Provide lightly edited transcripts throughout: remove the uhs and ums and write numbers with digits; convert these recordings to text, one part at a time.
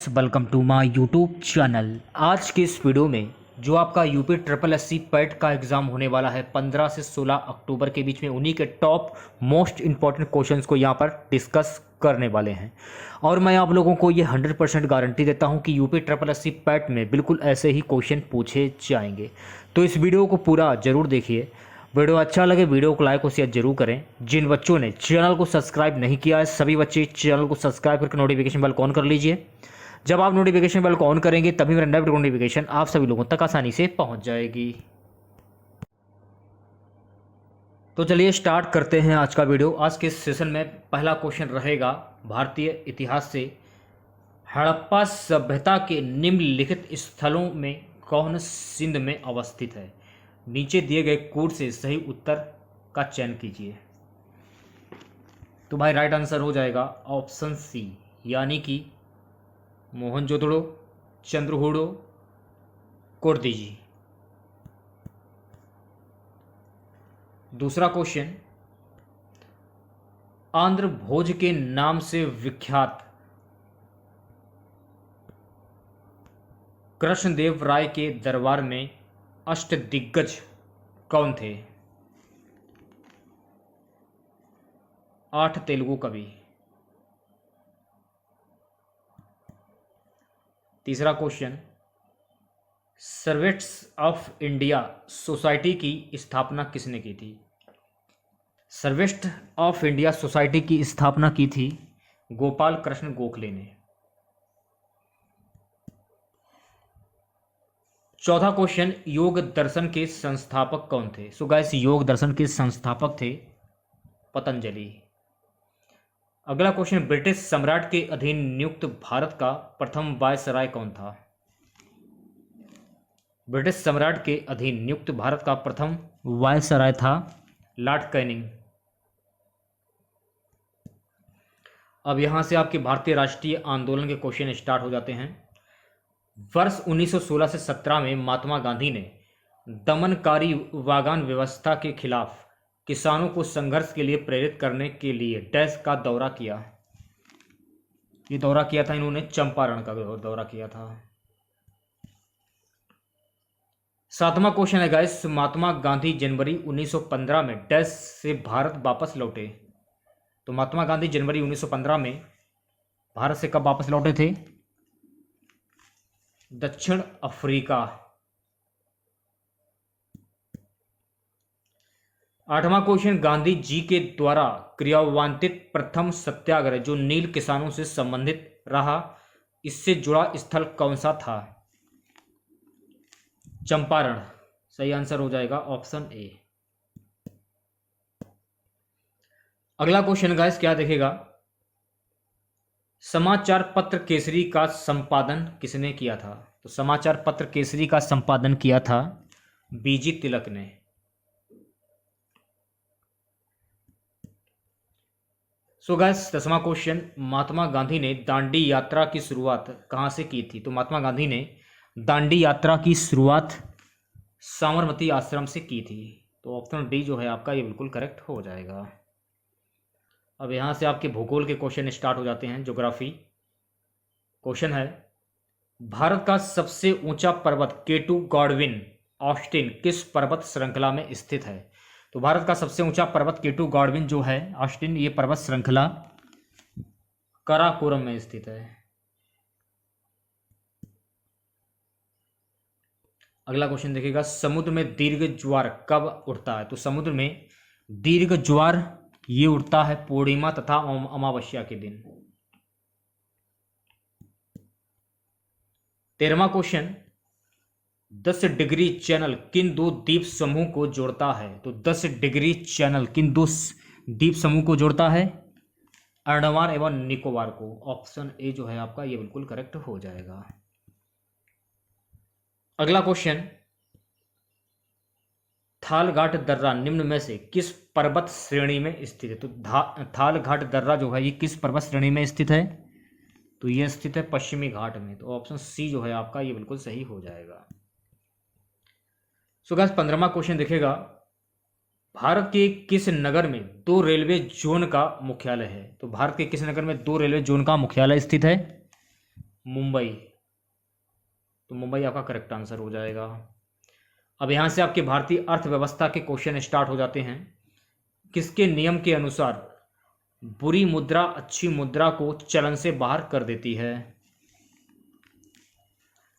Welcome to my YouTube channel. आज के इस वीडियो में जो आपका यूपी ट्रिपल एससी पैट का एग्ज़ाम होने वाला है 15 से 16 अक्टूबर के बीच में, उन्हीं के टॉप मोस्ट इंपॉर्टेंट क्वेश्चंस को यहाँ पर डिस्कस करने वाले हैं। और मैं आप लोगों को ये 100% गारंटी देता हूँ कि यूपी ट्रिपल एससी पैट में बिल्कुल ऐसे ही क्वेश्चन पूछे जाएंगे। तो इस वीडियो को पूरा ज़रूर देखिए। वीडियो अच्छा लगे वीडियो को लाइक और शेयर जरूर करें। जिन बच्चों ने चैनल को सब्सक्राइब नहीं किया है सभी बच्चे चैनल को सब्सक्राइब करके नोटिफिकेशन बेल को ऑन कर लीजिए। जब आप नोटिफिकेशन बेल को ऑन करेंगे तभी मेरा नया नोटिफिकेशन आप सभी लोगों तक आसानी से पहुंच जाएगी। तो चलिए स्टार्ट करते हैं आज का वीडियो। आज के सेशन में पहला क्वेश्चन रहेगा भारतीय इतिहास से, हड़प्पा सभ्यता के निम्नलिखित स्थलों में कौन सिंध में अवस्थित है? नीचे दिए गए कोड से सही उत्तर का चयन कीजिए। तो भाई राइट आंसर हो जाएगा ऑप्शन सी, यानी कि मोहनजोदड़ो, चंद्रहूडो, कोर्दिजी। दूसरा क्वेश्चन, आंध्र भोज के नाम से विख्यात कृष्णदेव राय के दरबार में अष्टदिग्गज कौन थे? 8 तेलुगु कवि। तीसरा question, servants of India society की स्थापना किसने की थी? सर्वेंट्स ऑफ इंडिया सोसाइटी की स्थापना की थी गोपाल कृष्ण गोखले ने। चौथा क्वेश्चन, योग दर्शन के संस्थापक कौन थे? सो गाइस, योग दर्शन के संस्थापक थे पतंजलि। अगला क्वेश्चन, ब्रिटिश सम्राट के अधीन नियुक्त भारत का प्रथम वायसराय कौन था? ब्रिटिश सम्राट के अधीन नियुक्त भारत का प्रथम वायसराय था लॉर्ड कैनिंग। अब यहां से आपके भारतीय राष्ट्रीय आंदोलन के क्वेश्चन स्टार्ट हो जाते हैं। वर्ष 1916 से 17 में महात्मा गांधी ने दमनकारी वागन व्यवस्था के खिलाफ किसानों को संघर्ष के लिए प्रेरित करने के लिए डैश का दौरा किया। ये दौरा किया था इन्होंने चंपारण का दौरा किया था। सातवां क्वेश्चन है गाइस, महात्मा गांधी जनवरी 1915 में डैश से भारत वापस लौटे। तो महात्मा गांधी जनवरी 1915 में भारत से कब वापस लौटे थे? दक्षिण अफ्रीका। आठवां क्वेश्चन, गांधी जी के द्वारा क्रियान्वित प्रथम सत्याग्रह जो नील किसानों से संबंधित रहा, इससे जुड़ा स्थल कौन सा था? चंपारण। सही आंसर हो जाएगा ऑप्शन ए। अगला क्वेश्चन गाइस क्या देखेगा, समाचार पत्र केसरी का संपादन किसने किया था? तो समाचार पत्र केसरी का संपादन किया था बीजी तिलक ने। So guys, 10वां question, Mahatma Gandhi ने दांडी यात्रा की शुरुआत कहां से की थी? तो महात्मा गांधी ने दांडी यात्रा की शुरुआत साबरमती आश्रम से की थी। तो ऑप्शन डी जो है आपका ये बिल्कुल करेक्ट हो जाएगा। अब यहां से आपके भूगोल के क्वेश्चन स्टार्ट हो जाते हैं। ज्योग्राफी क्वेश्चन है, भारत का सबसे ऊंचा पर्वत केटू गॉडविन ऑस्टिन किस पर्वत श्रृंखला में स्थित है? तो भारत का सबसे ऊंचा पर्वत केटू गॉडविन जो है ऑस्टिन, ये पर्वत श्रृंखला काराकोरम में स्थित है। अगला क्वेश्चन देखिएगा, समुद्र में दीर्घ ज्वार कब उठता है? तो समुद्र में दीर्घ ज्वार ये उठता है पूर्णिमा तथा अमावस्या के दिन। 13वां क्वेश्चन, 10 डिग्री चैनल किन दो द्वीप समूह को जोड़ता है? तो 10 डिग्री चैनल किन दो द्वीप समूह को जोड़ता है? अंडमान एवं निकोबार को। ऑप्शन ए जो है आपका ये बिल्कुल करेक्ट हो जाएगा। अगला क्वेश्चन, थालघाट दर्रा निम्न में से किस पर्वत श्रेणी में स्थित है? तो थालघाट दर्रा जो है ये किस पर्वत श्रेणी में स्थित है? तो ये स्थित है पश्चिमी घाट में। तो ऑप्शन सी जो है आपका ये बिल्कुल सही हो जाएगा। सो गाइस, 15वां क्वेश्चन देखेगा, भारत के किस नगर में 2 रेलवे जोन का मुख्यालय है? तो भारत के किस नगर में 2 रेलवे जोन का मुख्यालय स्थित है? मुंबई, तो मुंबई आपका करेक्ट आंसर हो जाएगा। अब यहाँ से आपके भारतीय अर्थव्यवस्था के क्वेश्चन स्टार्ट हो जाते हैं। किसके नियम के अनुसार बुरी मुद्रा अच्छी मुद्रा को चलन से बाहर कर देती है?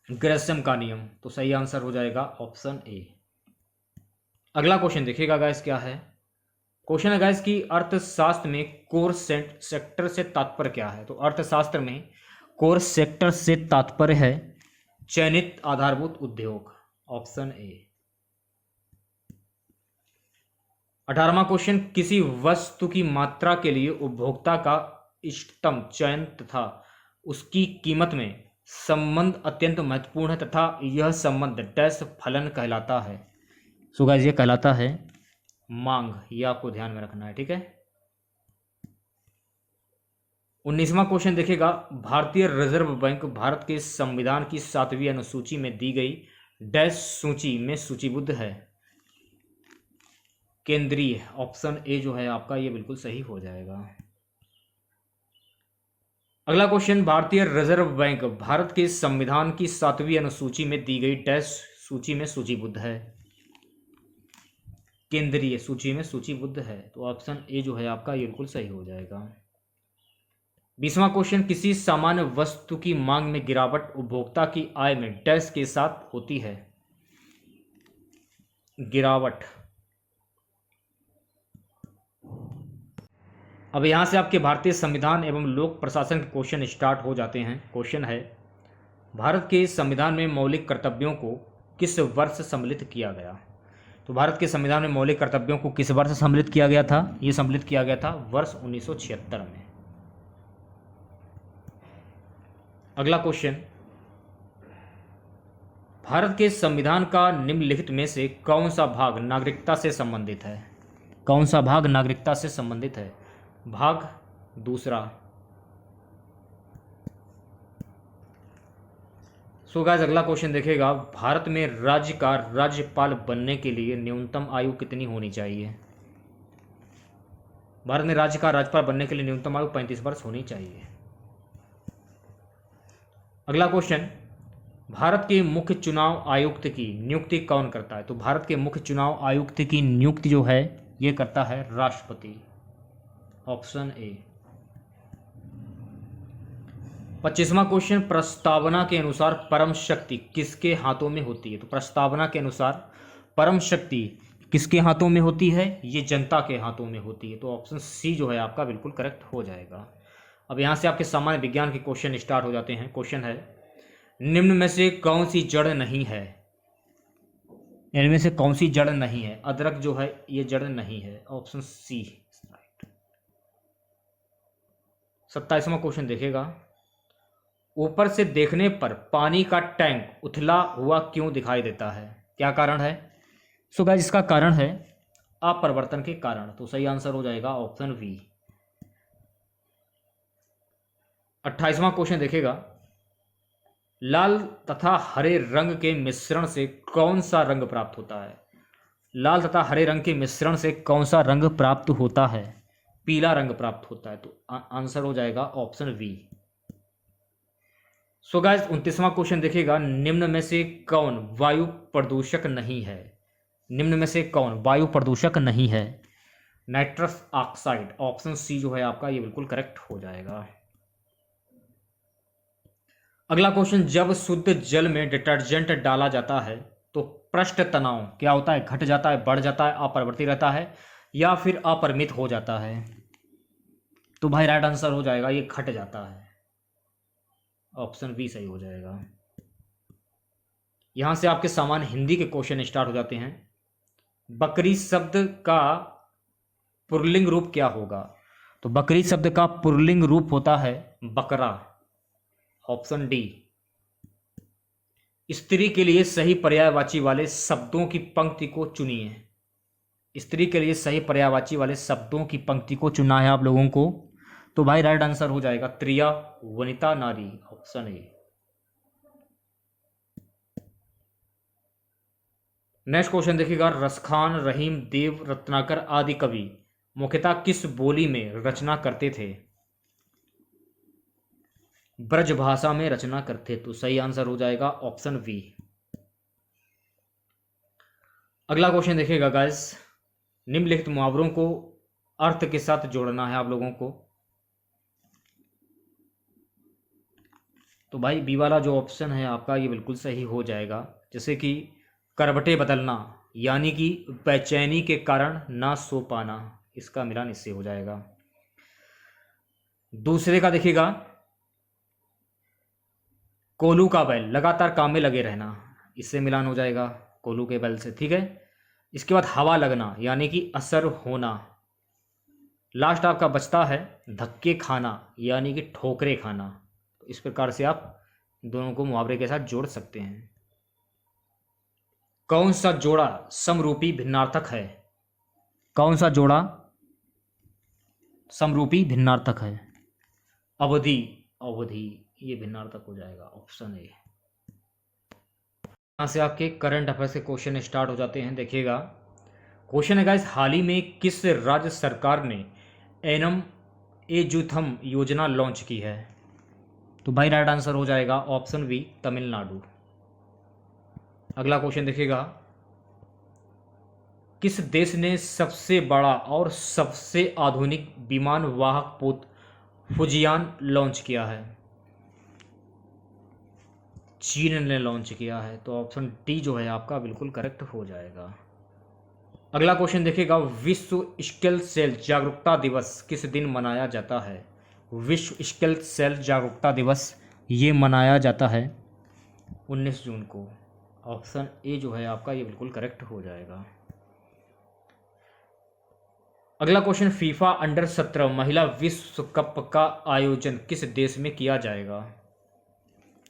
ग्रेसम का नियम, तो सही आंसर हो जाएगा ऑप्शन ए। अगला क्वेश्चन देखिएगा गाइस क्या है। क्वेश्चन है गाइस कि अर्थशास्त्र में कोर सेक्टर से तात्पर्य क्या है? तो अर्थशास्त्र में कोर सेक्टर से तात्पर्य है चयनित आधारभूत उद्योग, ऑप्शन ए। 18वां क्वेश्चन, किसी वस्तु की मात्रा के लिए उपभोक्ता का इष्टतम चयन तथा उसकी कीमत में संबंध अत्यंत महत्वपूर्ण है तथा यह संबंध डैश फलन कहलाता है? सो गाइस ये कहलाता है मांग, ये आपको ध्यान में रखना है, ठीक है। 19वां क्वेश्चन देखिएगा, भारतीय रिजर्व बैंक भारत के संविधान की 7वीं अनुसूची में दी गई डैश सूची में सूचीबद्ध है? केंद्रीय, ऑप्शन ए जो है आपका ये बिल्कुल सही हो जाएगा। अगला क्वेश्चन, भारतीय रिजर्व बैंक भारत के संविधान की 7वीं अनुसूची में दी गई डैश सूची में सूचीबद्ध है? केंद्रीय सूची में सूचीबद्ध है, तो ऑप्शन ए जो है आपका ये बिल्कुल सही हो जाएगा। 20वां क्वेश्चन, किसी सामान्य वस्तु की मांग में गिरावट उपभोक्ता की आय में डैश के साथ होती है? गिरावट। अब यहां से आपके भारतीय संविधान एवं लोक प्रशासन के क्वेश्चन स्टार्ट हो जाते हैं। क्वेश्चन है, भारत के संविधान में मौलिक कर्तव्यों को किस वर्ष सम्मिलित किया गया? तो भारत के संविधान में मौलिक कर्तव्यों को किस वर्ष सम्मिलित किया गया था? ये सम्मिलित किया गया था वर्ष 1976 में। अगला क्वेश्चन, भारत के संविधान का निम्नलिखित में से कौन सा भाग नागरिकता से संबंधित है? कौन सा भाग नागरिकता से संबंधित है? भाग दूसरा। सो गाइस अगला क्वेश्चन देखेगा, भारत में राज्य का राज्यपाल बनने के लिए न्यूनतम आयु कितनी होनी चाहिए? भारत में राज्य का राज्यपाल बनने के लिए न्यूनतम आयु 35 वर्ष होनी चाहिए। अगला क्वेश्चन, भारत के मुख्य चुनाव आयुक्त की नियुक्ति कौन करता है? तो भारत के मुख्य चुनाव आयुक्त की नियुक्ति जो है ये करता है राष्ट्रपति, ऑप्शन ए। 25वां क्वेश्चन, प्रस्तावना के अनुसार परम शक्ति किसके हाथों में होती है? तो प्रस्तावना के अनुसार परम शक्ति किसके हाथों में होती है? ये जनता के हाथों में होती है, तो ऑप्शन सी जो है आपका बिल्कुल करेक्ट हो जाएगा। अब यहाँ से आपके सामान्य विज्ञान के क्वेश्चन स्टार्ट हो जाते हैं। क्वेश्चन है, निम्न में से कौन सी जड़ नहीं है? इनमें से कौन सी जड़ नहीं है? अदरक जो है ये जड़ नहीं है, ऑप्शन सी राइट। 27वां क्वेश्चन देखेगा, ऊपर से देखने पर पानी का टैंक उथला हुआ क्यों दिखाई देता है? क्या कारण है? सो गाइस इसका कारण है अपरिवर्तन के कारण, तो सही आंसर हो जाएगा ऑप्शन बी। 28वां क्वेश्चन देखेगा, लाल तथा हरे रंग के मिश्रण से कौन सा रंग प्राप्त होता है? लाल तथा हरे रंग के मिश्रण से कौन सा रंग प्राप्त होता है? पीला रंग प्राप्त होता है, तो आंसर हो जाएगा ऑप्शन बी। सो गाइस 29वां क्वेश्चन देखिएगा, निम्न में से कौन वायु प्रदूषक नहीं है? निम्न में से कौन वायु प्रदूषक नहीं है? नाइट्रस ऑक्साइड, ऑप्शन सी जो है आपका ये बिल्कुल करेक्ट हो जाएगा। अगला क्वेश्चन, जब शुद्ध जल में डिटर्जेंट डाला जाता है तो पृष्ठ तनाव क्या होता है? घट जाता है, बढ़ जाता है, अपरिवर्तित रहता है या फिर अपरिमित हो जाता है? तो भाई राइट आंसर हो जाएगा ये घट जाता है, ऑप्शन बी सही हो जाएगा। यहां से आपके सामान्य हिंदी के क्वेश्चन स्टार्ट हो जाते हैं। बकरी शब्द का पुल्लिंग रूप क्या होगा? तो बकरी शब्द का पुल्लिंग रूप होता है बकरा, ऑप्शन डी। स्त्री के लिए सही पर्यायवाची वाले शब्दों की पंक्ति को चुनिए। स्त्री के लिए सही पर्यायवाची वाले शब्दों की पंक्ति को चुना है आप लोगों को, तो भाई राइट आंसर हो जाएगा त्रिया, वनिता, नारी, ऑप्शन ए। नेक्स्ट क्वेश्चन देखिएगा, रसखान, रहीम, देव, रत्नाकर आदि कवि मुख्यतः किस बोली में रचना करते थे? ब्रज भाषा में रचना करते। तो सही आंसर हो जाएगा ऑप्शन बी। अगला क्वेश्चन देखिएगा गाइस, निम्नलिखित मुहावरों को अर्थ के साथ जोड़ना है आप लोगों को। तो भाई बी वाला जो ऑप्शन है आपका ये बिल्कुल सही हो जाएगा। जैसे कि करवटें बदलना, यानी कि बेचैनी के कारण ना सो पाना, इसका मिलान इससे हो जाएगा। दूसरे का देखिएगा, कोलू का बैल, लगातार काम में लगे रहना, इससे मिलान हो जाएगा कोलू के बैल से, ठीक है। इसके बाद हवा लगना, यानी कि असर होना। लास्ट आपका बचता है धक्के खाना, यानी कि ठोकरे खाना। तो इस प्रकार से आप दोनों को मुहावरे के साथ जोड़ सकते हैं। कौन सा जोड़ा समरूपी भिन्नार्थक है? कौन सा जोड़ा समरूपी भिन्नार्थक है? अवधि, अवधि ये भिन्नार्थक हो जाएगा, ऑप्शन ए। यहां से आपके करंट अफेयर्स के क्वेश्चन स्टार्ट हो जाते हैं। देखिएगा, क्वेश्चन है गाइस, हाल ही में किस राज्य सरकार ने एनम एजुथम योजना लॉन्च की है? तो भाई राइट आंसर हो जाएगा ऑप्शन बी, तमिलनाडु। अगला क्वेश्चन देखिएगा, किस देश ने सबसे बड़ा और सबसे आधुनिक विमान वाहक पोत फुजियान लॉन्च किया है? चीन ने लॉन्च किया है। तो ऑप्शन डी जो है आपका बिल्कुल करेक्ट हो जाएगा। अगला क्वेश्चन देखिएगा, विश्व स्किल सेल जागरूकता दिवस किस दिन मनाया जाता है? विश्व स्किल सेल जागरूकता दिवस ये मनाया जाता है 19 जून को। ऑप्शन ए जो है आपका ये बिल्कुल करेक्ट हो जाएगा। अगला क्वेश्चन, फीफा अंडर 17 महिला विश्व कप का आयोजन किस देश में किया जाएगा?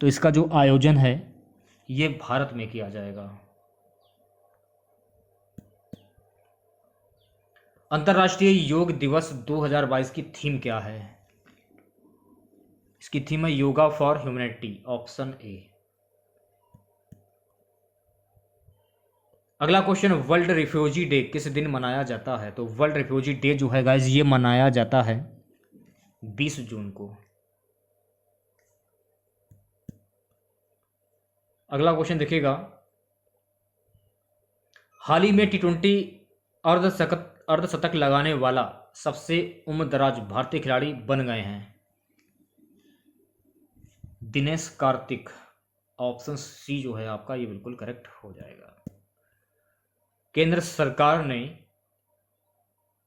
तो इसका जो आयोजन है ये भारत में किया जाएगा। अंतर्राष्ट्रीय योग दिवस 2022 की थीम क्या है? इसकी थीम है yoga for humanity, option A. अगला क्वेश्चन, वर्ल्ड रिफ्यूजी डे किस दिन मनाया जाता है? तो वर्ल्ड रिफ्यूजी डे जो है गाइस ये मनाया जाता है 20 जून को। अगला क्वेश्चन देखिएगा, हाल ही में T20 अर्धशतक लगाने वाला सबसे उम्रदराज भारतीय खिलाड़ी बन गए हैं? दिनेश कार्तिक। ऑप्शन सी जो है आपका ये बिल्कुल करेक्ट हो जाएगा। केंद्र सरकार ने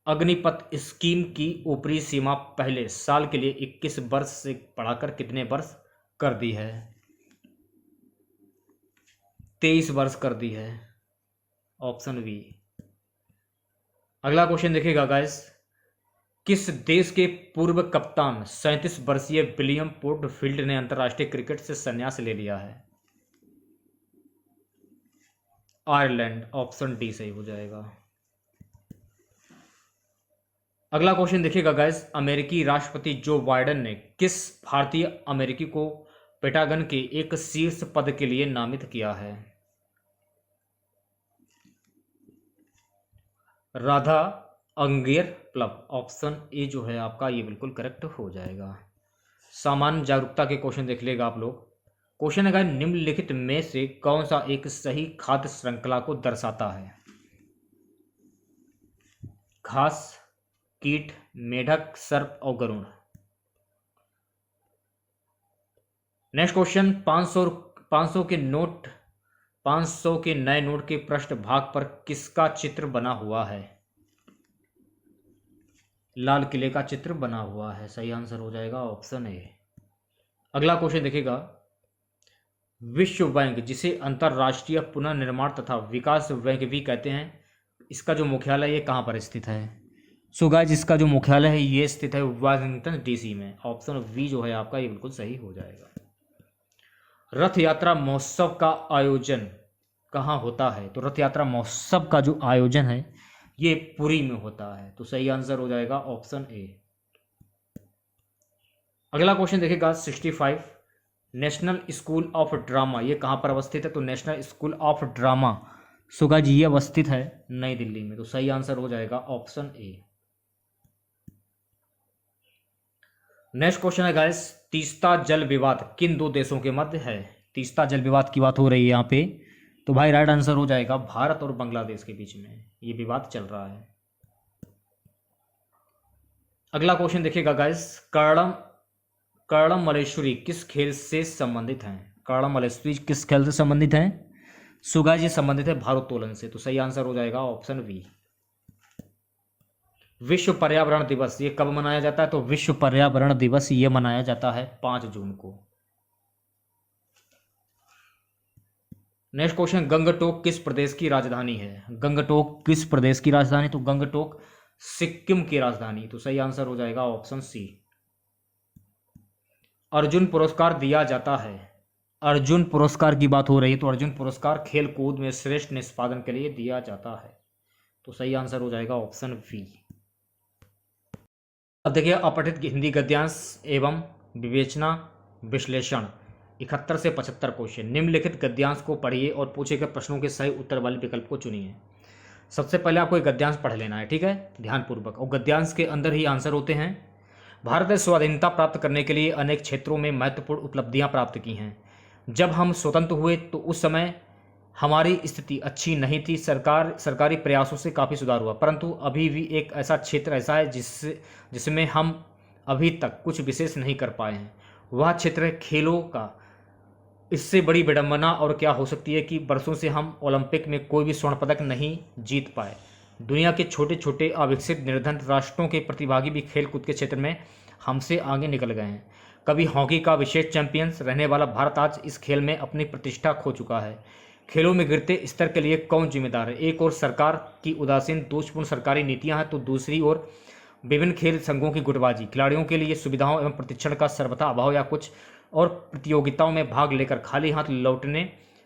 अग्निपथ स्कीम की ऊपरी सीमा पहले साल के लिए 21 वर्ष से बढ़ाकर कितने वर्ष कर दी है? 23 वर्ष कर दी है, ऑप्शन बी। अगला क्वेश्चन देखिएगा गाइस, किस देश के पूर्व कप्तान 37 वर्षीय विलियम पोर्टफील्ड ने अंतर्राष्ट्रीय क्रिकेट से संन्यास ले लिया है? आयरलैंड, ऑप्शन डी सही हो जाएगा। अगला क्वेश्चन देखिएगा गाइस, अमेरिकी राष्ट्रपति जो बाइडेन ने किस भारतीय अमेरिकी को पेंटागन के एक शीर्ष पद के लिए नामित किया है? राधा अंगेर प्लब, ऑप्शन ए जो है आपका ये बिल्कुल करेक्ट हो जाएगा। सामान्य जागरूकता के क्वेश्चन देख लेगा आप लोग। क्वेश्चन है, निम्नलिखित में से कौन सा एक सही खाद्य श्रृंखला को दर्शाता है? घास, कीट, मेढक, सर्प और गरुड़। नेक्स्ट क्वेश्चन, 500 के नए नोट के पृष्ठ भाग पर किसका चित्र बना हुआ है? लाल किले का चित्र बना हुआ है, सही आंसर हो जाएगा ऑप्शन ए। अगला क्वेश्चन देखिएगा, विश्व बैंक जिसे अंतरराष्ट्रीय पुनर्निर्माण तथा विकास बैंक भी कहते हैं, इसका जो मुख्यालय ये कहाँ पर स्थित है? सो गाइस इसका जो मुख्यालय है ये स्थित है वाशिंगटन डीसी में। ऑप्शन बी जो है आपका ये बिल्कुल सही हो जाएगा। रथ यात्रा महोत्सव का आयोजन कहाँ होता है? तो रथ यात्रा महोत्सव का जो आयोजन है ये पुरी में होता है। तो सही आंसर हो जाएगा ऑप्शन ए। अगला क्वेश्चन देखिएगा 65, नेशनल स्कूल ऑफ ड्रामा ये कहाँ पर अवस्थित है? तो नेशनल स्कूल ऑफ ड्रामा सुगा जी ये अवस्थित है नई दिल्ली में। तो सही आंसर हो जाएगा ऑप्शन ए। नेक्स्ट क्वेश्चन है गाइस, तीस्ता जल विवाद किन दो देशों के मध्य है? तीस्ता जल विवाद की बात हो रही है यहाँ पे, तो भाई राइट आंसर हो जाएगा भारत और बांग्लादेश के बीच में ये विवाद चल रहा है। अगला क्वेश्चन देखिएगा गाइस, कर्णम मल्लेश्वरी किस खेल से संबंधित हैं? कर्णम मल्लेश्वरी किस खेल से संबंधित हैं? सुगा जी संबंधित है भारोत्तोलन से, तो सही आंसर हो जाएगा ऑप्शन बी। विश्व पर्यावरण दिवस ये कब मनाया जाता है? तो विश्व पर्यावरण दिवस ये मनाया जाता है 5 जून को। नेक्स्ट क्वेश्चन, गंगटोक किस प्रदेश की राजधानी है? गंगटोक किस प्रदेश की राजधानी? तो गंगटोक सिक्किम की राजधानी, तो सही आंसर हो जाएगा ऑप्शन सी। अर्जुन पुरस्कार दिया जाता है, अर्जुन पुरस्कार की बात हो रही है, तो अर्जुन पुरस्कार खेल कूद में श्रेष्ठ निष्पादन के लिए दिया जाता है, तो सही आंसर हो जाएगा ऑप्शन बी। अब देखिए अपठित हिंदी गद्यांश एवं विवेचना विश्लेषण 71 से 75 क्वेश्चन। निम्नलिखित गद्यांश को पढ़िए और पूछे गए प्रश्नों के सही उत्तर वाले विकल्प को चुनिए। सबसे पहले आपको एक गद्यांश पढ़ लेना है, ठीक है, ध्यानपूर्वक, और गद्यांश के अंदर ही आंसर होते हैं। भारत ने स्वाधीनता प्राप्त करने के लिए अनेक क्षेत्रों में महत्वपूर्ण उपलब्धियां प्राप्त की हैं। जब हम स्वतंत्र हुए तो उस समय हमारी स्थिति अच्छी नहीं थी, सरकारी प्रयासों से काफ़ी सुधार हुआ, परंतु अभी भी एक ऐसा क्षेत्र ऐसा है जिसमें हम अभी तक कुछ विशेष नहीं कर पाए हैं, वह क्षेत्र है खेलों का। इससे बड़ी विडंबना और क्या हो सकती है कि वर्षों से हम ओलंपिक में कोई भी स्वर्ण पदक नहीं जीत पाए। दुनिया के छोटे छोटे अविकसित निर्धन राष्ट्रों के प्रतिभागी भी खेल कूद के क्षेत्र में हमसे आगे निकल गए हैं। कभी हॉकी का विशेष चैंपियंस रहने वाला भारत आज इस खेल में अपनी प्रतिष्ठा खो चुका है। खेलों में गिरते स्तर के लिए कौन जिम्मेदार है? एक और सरकार की उदासीन दोषपूर्ण सरकारी नीतियां हैं, तो दूसरी ओर विभिन्न खेल संघों की गुटबाजी, खिलाड़ियों के लिए सुविधाओं एवं प्रशिक्षण का सर्वथा अभाव, या कुछ और प्रतियोगिताओं में भाग लेकर खाली हाथ लौटने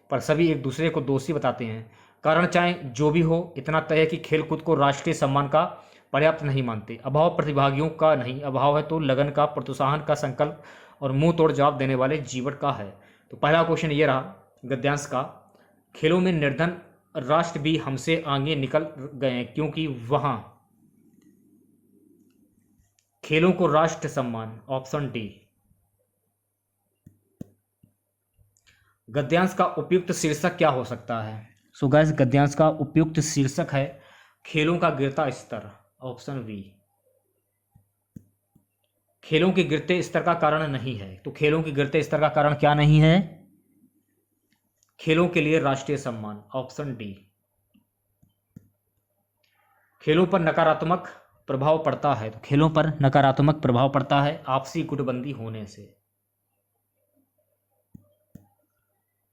पर सभी एक दूसरे को दोषी बताते हैं। कारण चाहे जो भी हो, इतना तय है कि खेल कूद को राष्ट्रीय सम्मान का पर्याप्त नहीं मानते। अभाव प्रतिभागियों का नहीं, अभाव है तो लगन का, प्रोत्साहन का, संकल्प और मुंह तोड़ जवाब देने वाले जीवन का है। तो पहला क्वेश्चन ये रहा गद्यांश का, खेलों में निर्धन राष्ट्र भी हमसे आगे निकल गए हैं क्योंकि वहां खेलों को राष्ट्र सम्मान, ऑप्शन डी। गद्यांश का उपयुक्त शीर्षक क्या हो सकता है? सो गाइस गद्यांश का उपयुक्त शीर्षक है खेलों का गिरता स्तर, ऑप्शन बी। खेलों के गिरते स्तर का कारण नहीं है, तो खेलों के गिरते स्तर का कारण क्या नहीं है? खेलों के लिए राष्ट्रीय सम्मान, ऑप्शन डी। खेलों पर नकारात्मक प्रभाव पड़ता है, तो खेलों पर नकारात्मक प्रभाव पड़ता है आपसी गुटबंदी होने से।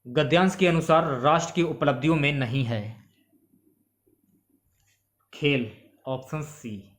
गद्यांश के अनुसार राष्ट्र की उपलब्धियों में नहीं है खेल, ऑप्शन सी।